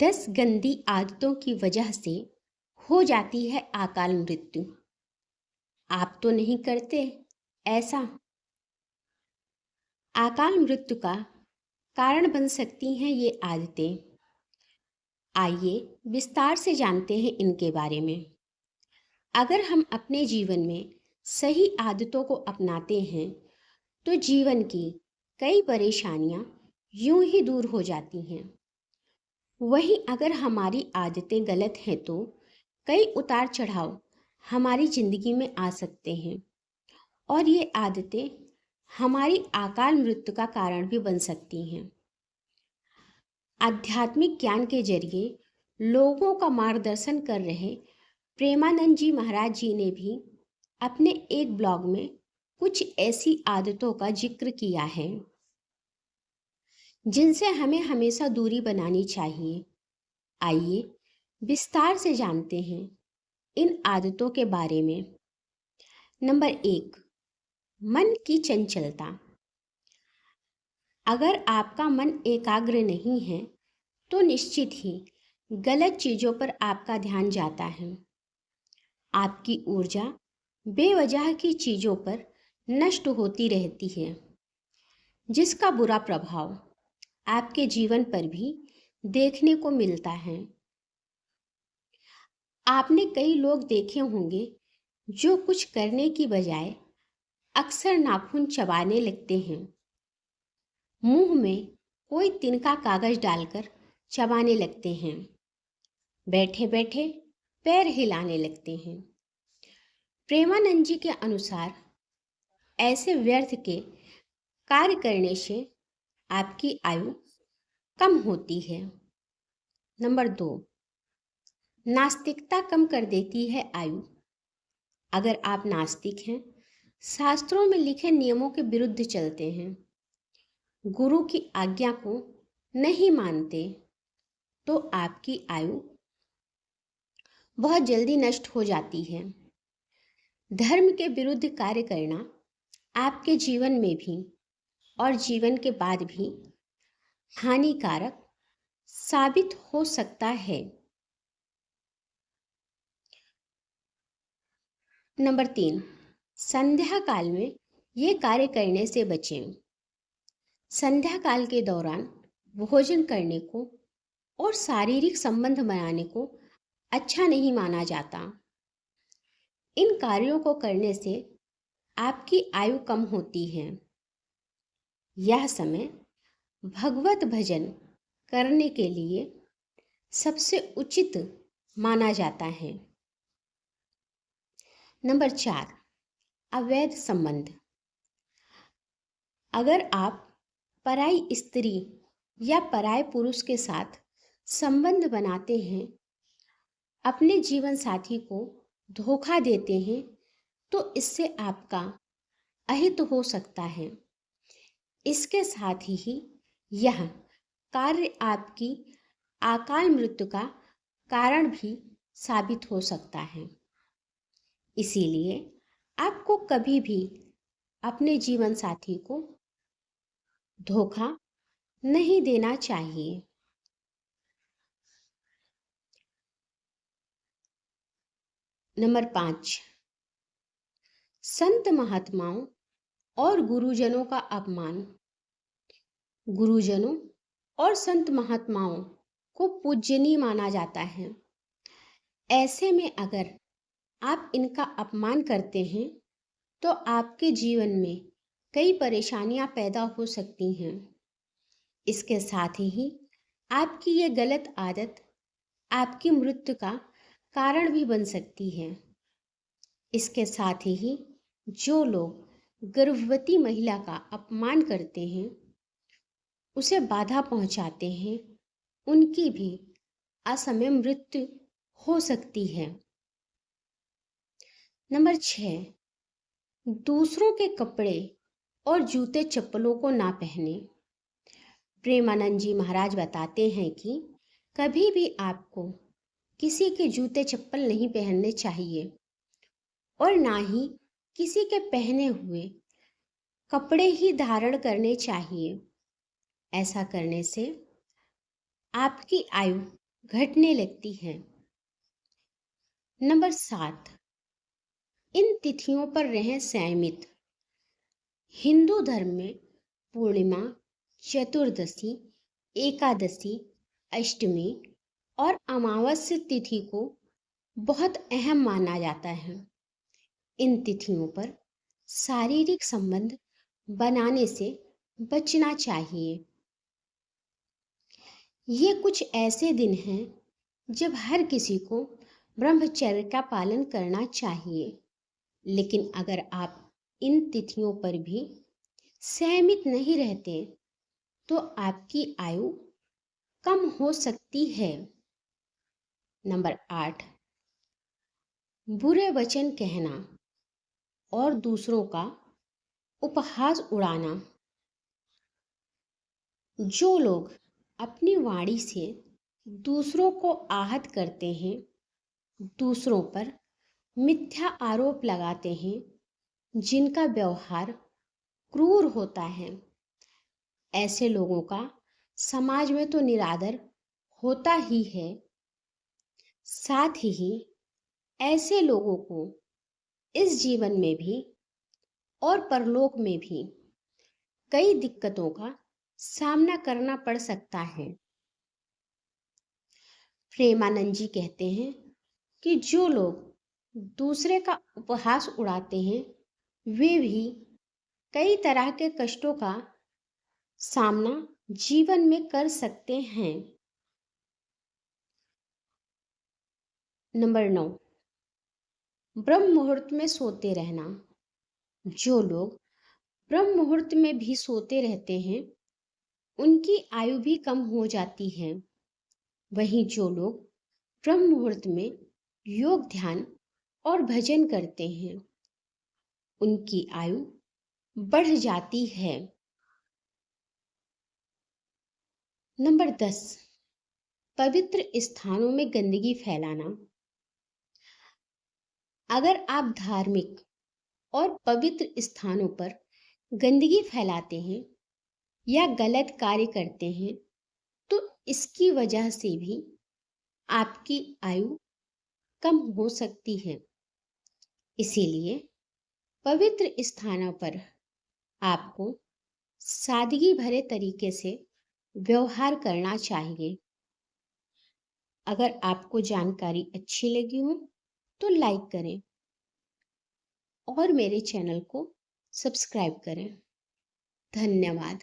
10 गंदी आदतों की वजह से हो जाती है अकाल मृत्यु। आप तो नहीं करते ऐसा? अकाल मृत्यु का कारण बन सकती हैं ये आदतें। आइए विस्तार से जानते हैं इनके बारे में। अगर हम अपने जीवन में सही आदतों को अपनाते हैं तो जीवन की कई परेशानियां यूं ही दूर हो जाती हैं। वहीं अगर हमारी आदतें गलत हैं तो कई उतार चढ़ाव हमारी जिंदगी में आ सकते हैं और ये आदतें हमारी अकाल मृत्यु का कारण भी बन सकती हैं। आध्यात्मिक ज्ञान के जरिए लोगों का मार्गदर्शन कर रहे प्रेमानंद जी महाराज जी ने भी अपने एक ब्लॉग में कुछ ऐसी आदतों का जिक्र किया है जिनसे हमें हमेशा दूरी बनानी चाहिए। आइए विस्तार से जानते हैं इन आदतों के बारे में। नंबर 1, मन की चंचलता। अगर आपका मन एकाग्र नहीं है तो निश्चित ही गलत चीज़ों पर आपका ध्यान जाता है। आपकी ऊर्जा बेवजह की चीज़ों पर नष्ट होती रहती है, जिसका बुरा प्रभाव आपके जीवन पर भी देखने को मिलता है। आपने कई लोग देखे होंगे जो कुछ करने की बजाय अक्सर नाखून चबाने लगते हैं, मुंह में कोई तिनका कागज डालकर चबाने लगते हैं, बैठे बैठे पैर हिलाने लगते हैं। प्रेमानंद जी के अनुसार ऐसे व्यर्थ के कार्य करने से आपकी आयु कम होती है। नंबर 2, नास्तिकता कम कर देती है आयु। अगर आप नास्तिक हैं, शास्त्रों में लिखे नियमों के विरुद्ध चलते हैं, गुरु की आज्ञा को नहीं मानते, तो आपकी आयु बहुत जल्दी नष्ट हो जाती है। धर्म के विरुद्ध कार्य करना आपके जीवन में भी और जीवन के बाद भी हानिकारक साबित हो सकता है। नंबर 3, संध्या काल में ये कार्य करने से बचें। संध्या काल के दौरान भोजन करने को और शारीरिक संबंध बनाने को अच्छा नहीं माना जाता। इन कार्यों को करने से आपकी आयु कम होती है। यह समय भगवत भजन करने के लिए सबसे उचित माना जाता है। नंबर 4, अवैध संबंध। अगर आप पराई स्त्री या पराये पुरुष के साथ संबंध बनाते हैं, अपने जीवन साथी को धोखा देते हैं, तो इससे आपका अहित हो सकता है। इसके साथ ही यह कार्य आपकी अकाल मृत्यु का कारण भी साबित हो सकता है। इसीलिए आपको कभी भी अपने जीवन साथी को धोखा नहीं देना चाहिए। नंबर 5, संत महात्माओं और गुरुजनों का अपमान। गुरुजनों और संत महात्माओं को पूजनीय माना जाता है। ऐसे में अगर आप इनका अपमान करते हैं तो आपके जीवन में कई परेशानियां पैदा हो सकती हैं। इसके साथ ही आपकी ये गलत आदत आपकी मृत्यु का कारण भी बन सकती है। इसके साथ ही जो लोग गर्भवती महिला का अपमान करते हैं, उसे बाधा पहुंचाते हैं, उनकी भी असमय मृत्यु हो सकती है। नंबर 6, दूसरों के कपड़े और जूते चप्पलों को ना पहने। प्रेमानंद जी महाराज बताते हैं कि कभी भी आपको किसी के जूते चप्पल नहीं पहनने चाहिए और ना ही किसी के पहने हुए कपड़े ही धारण करने चाहिए। ऐसा करने से आपकी आयु घटने लगती है। नंबर 7, इन तिथियों पर रहें संयमित। हिंदू धर्म में पूर्णिमा, चतुर्दशी, एकादशी, अष्टमी और अमावस्या तिथि को बहुत अहम माना जाता है। इन तिथियों पर शारीरिक संबंध बनाने से बचना चाहिए। ये कुछ ऐसे दिन हैं जब हर किसी को ब्रह्मचर्य का पालन करना चाहिए, लेकिन अगर आप इन तिथियों पर भी सहमित नहीं रहते तो आपकी आयु कम हो सकती है। नंबर 8, बुरे वचन कहना और दूसरों का उपहास उड़ाना। जो लोग अपनी वाणी से दूसरों को आहत करते हैं, दूसरों पर मिथ्या आरोप लगाते हैं, जिनका व्यवहार क्रूर होता है, ऐसे लोगों का समाज में तो निरादर होता ही है। साथ ही ऐसे लोगों को इस जीवन में भी और परलोक में भी कई दिक्कतों का सामना करना पड़ सकता है। प्रेमानंद जी कहते हैं कि जो लोग दूसरे का उपहास उड़ाते हैं वे भी कई तरह के कष्टों का सामना जीवन में कर सकते हैं। नंबर 9, ब्रह्म मुहूर्त में सोते रहना। जो लोग ब्रह्म मुहूर्त में भी सोते रहते हैं उनकी आयु भी कम हो जाती है। वहीं जो लोग ब्रह्म मुहूर्त में योग, ध्यान और भजन करते हैं उनकी आयु बढ़ जाती है। नंबर 10, पवित्र स्थानों में गंदगी फैलाना। अगर आप धार्मिक और पवित्र स्थानों पर गंदगी फैलाते हैं या गलत कार्य करते हैं तो इसकी वजह से भी आपकी आयु कम हो सकती है। इसीलिए पवित्र स्थानों पर आपको सादगी भरे तरीके से व्यवहार करना चाहिए। अगर आपको जानकारी अच्छी लगी हो तो लाइक करें और मेरे चैनल को सब्सक्राइब करें। धन्यवाद।